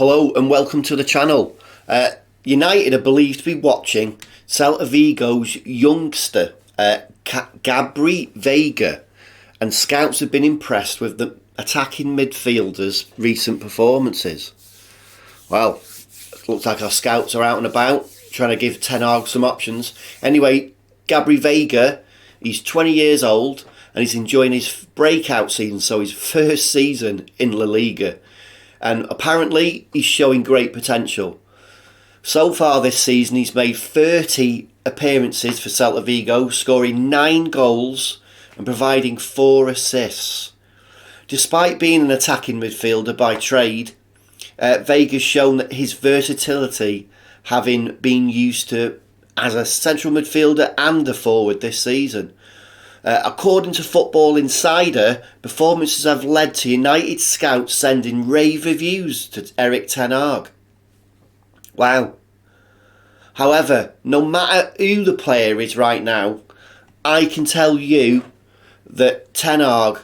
Hello and welcome to the channel. United are believed to be watching Celta Vigo's youngster, Gabri Veiga, and scouts have been impressed with the attacking midfielder's recent performances. Well, it looks like our scouts are out and about, trying to give Ten Hag some options. Anyway, Gabri Veiga, he's 20 years old and he's enjoying his breakout season, so his first season in La Liga. And apparently he's showing great potential. So far this season he's made 30 appearances for Celta Vigo, scoring 9 goals and providing 4 assists. Despite being an attacking midfielder by trade, Vega's shown that his versatility, having been used as a central midfielder and a forward this season. According to Football Insider, performances have led to United scouts sending rave reviews to Eric Ten Hag. Wow. However, no matter who the player is right now, I can tell you that Ten Hag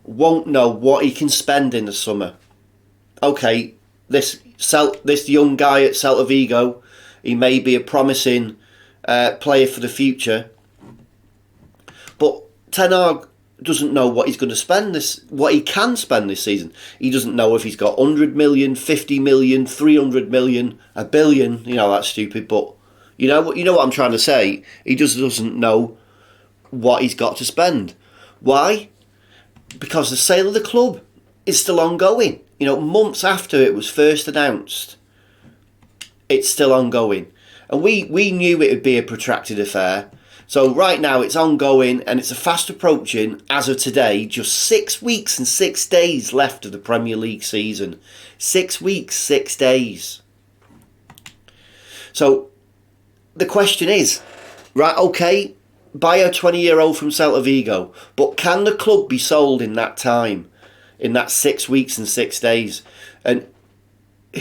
won't know what he can spend in the summer. Okay, this young guy at Celta Vigo, he may be a promising player for the future. But Ten Hag doesn't know what he's going to spend what he can spend this season. He doesn't know if he's got 100 million, 50 million, 300 million, a billion. You know, that's stupid, but you know what I'm trying to say. He just doesn't know what he's got to spend. Why? Because the sale of the club is still ongoing. You know, months after it was first announced, it's still ongoing. And we knew it would be a protracted affair. So right now it's ongoing and it's fast approaching. As of today, just 6 weeks and 6 days left of the Premier League season. 6 weeks, 6 days. So the question is, right, okay, buy a 20-year-old from Celta Vigo, but can the club be sold in that time, in that 6 weeks and 6 days? And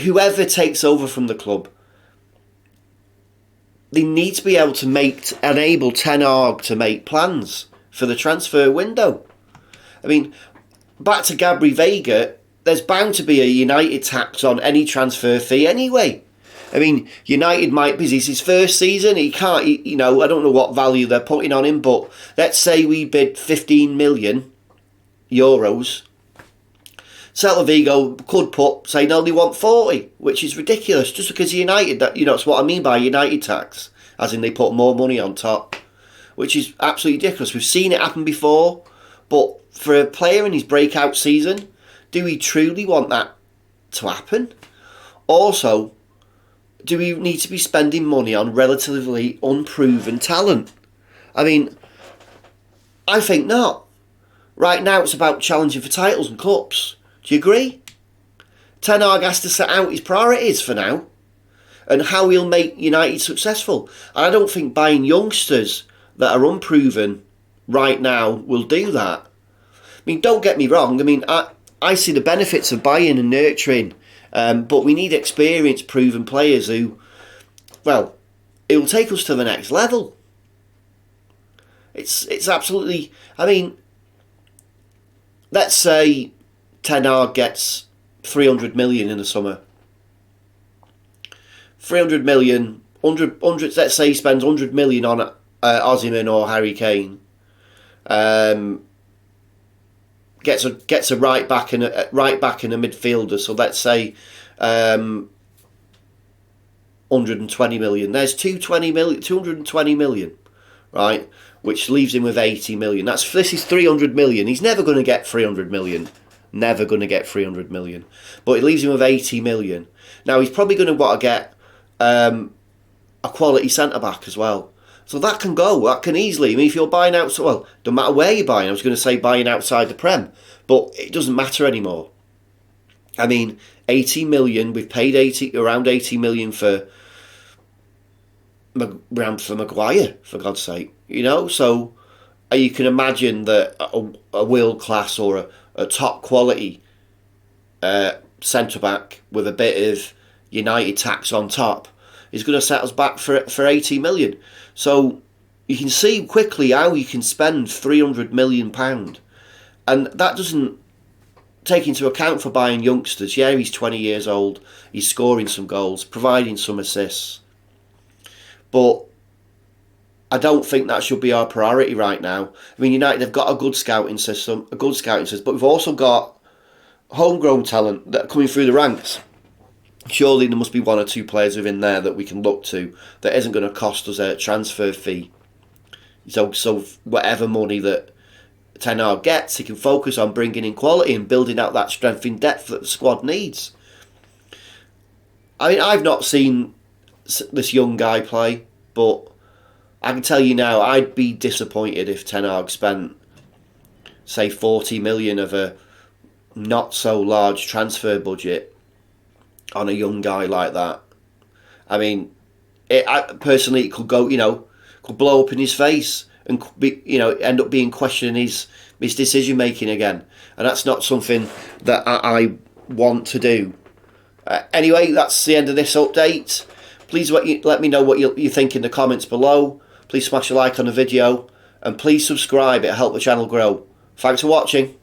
whoever takes over from the club, they need to be able to enable Ten Hag to make plans for the transfer window. I mean, back to Gabri Veiga, there's bound to be a United tax on any transfer fee anyway. I mean, United might be his first season. He can't, I don't know what value they're putting on him, but let's say we bid 15 million euros. Celta Vigo could say, no, they want 40, which is ridiculous, just because United, that's what I mean by United tax, as in they put more money on top, which is absolutely ridiculous. We've seen it happen before, but for a player in his breakout season, do we truly want that to happen? Also, do we need to be spending money on relatively unproven talent? I mean, I think not. Right now it's about challenging for titles and cups. Do you agree? Ten Hag has to set out his priorities for now and how he'll make United successful. And I don't think buying youngsters that are unproven right now will do that. I mean, don't get me wrong. I mean, I see the benefits of buying and nurturing, but we need experienced, proven players who, well, it will take us to the next level. It's absolutely, I mean, let's say Ten Hag gets 300 million in the summer. 300 million, 100, let's say he spends 100 million on Osimhen or Harry Kane. Gets a right back and a midfielder. So let's say 120 million. There's 220 million, right? Which leaves him with 80 million. This is 300 million. He's never going to get 300 million. Never going to get 300 million. But it leaves him with 80 million. Now, he's probably going to want to get a quality centre-back as well. So that can go. That can easily. I mean, if you're buying out, well, no matter where you're buying, I was going to say buying outside the Prem. But it doesn't matter anymore. I mean, 80 million, we've paid around 80 million for Maguire, for God's sake. So you can imagine that a world-class or a top quality centre-back with a bit of United tax on top is going to set us back for 80 million. So you can see quickly how you can spend £300 million. And that doesn't take into account for buying youngsters. Yeah, he's 20 years old. He's scoring some goals, providing some assists. But I don't think that should be our priority right now. I mean, United have got a good scouting system, but we've also got homegrown talent that are coming through the ranks. Surely there must be one or two players within there that we can look to that isn't going to cost us a transfer fee. So whatever money that Ten Hag gets, he can focus on bringing in quality and building out that strength in depth that the squad needs. I mean, I've not seen this young guy play, but I can tell you now, I'd be disappointed if Ten Hag spent, say, 40 million of a not so large transfer budget on a young guy like that. I mean, it could go, could blow up in his face and be, end up being questioning his decision making again, and that's not something that I want to do. Anyway, that's the end of this update. Please let me know what you think in the comments below. Please smash a like on the video, and please subscribe. It'll help the channel grow. Thanks for watching.